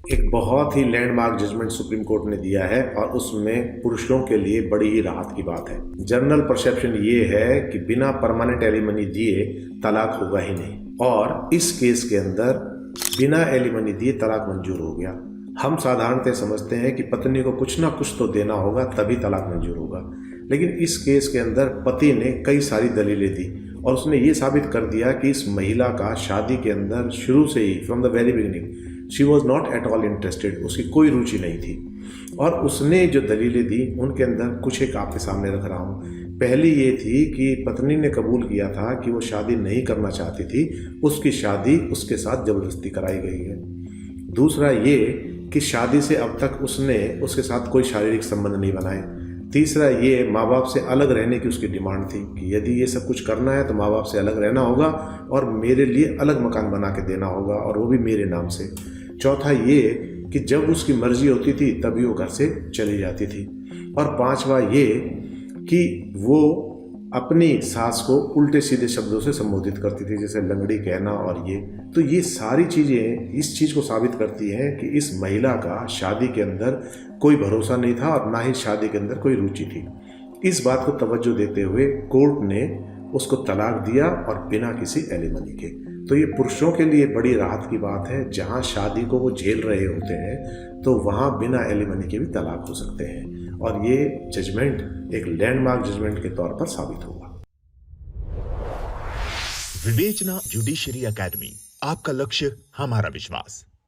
एक बहुत ही landmark judgement supreme court ने दिया है और उसमें पुरुषों के लिए बड़ी ही राहत की बात है। जनरल परसेप्शन ये है कि बिना परमानेंट एलिमनी दिए तलाक होगा ही नहीं, और इस केस के अंदर बिना एलिमनी दिए तलाक मंजूर हो गया। हम साधारणतः समझते हैं कि पत्नी को कुछ ना कुछ तो देना होगा तभी तलाक मंजूर होगा, लेकिन इस केस के अंदर पति ने कई सारी दलीलें दी और उसने ये साबित कर दिया कि इस महिला का शादी के अंदर शुरू से ही, from the very beginning, she was not at all interested, उसकी कोई रुचि नहीं थी। और उसने जो दलीलें दी उनके अंदर कुछ एक आपके सामने रख रहा हूँ। पहली ये थी कि पत्नी ने कबूल किया था कि वो शादी नहीं करना चाहती थी, उसकी शादी उसके साथ जबरदस्ती कराई गई है। दूसरा ये कि शादी से अब तक उसने उसके साथ कोई शारीरिक संबंध नहीं बनाए। तीसरा ये माँ बाप से अलग रहने की उसकी डिमांड थी कि यदि ये सब कुछ करना है तो माँ बाप से अलग रहना होगा और मेरे लिए अलग मकान बना के देना होगा, और वो भी मेरे नाम से। चौथा ये कि जब उसकी मर्जी होती थी तभी वो घर से चली जाती थी। और पांचवा ये कि वो अपनी सास को उल्टे सीधे शब्दों से संबोधित करती थी, जैसे लंगड़ी कहना। और ये सारी चीज़ें इस चीज़ को साबित करती हैं कि इस महिला का शादी के अंदर कोई भरोसा नहीं था और ना ही शादी के अंदर कोई रुचि थी। इस बात को तवज्जो देते हुए कोर्ट ने उसको तलाक दिया, और बिना किसी एलिमनी के। तो ये पुरुषों के लिए बड़ी राहत की बात है। जहाँ शादी को वो झेल रहे होते हैं तो वहाँ बिना एलिमनी के भी तलाक हो सकते हैं, और ये जजमेंट एक लैंडमार्क जजमेंट के तौर पर साबित होगा। विवेचना जुडिशरी एकेडमी, आपका लक्ष्य हमारा विश्वास।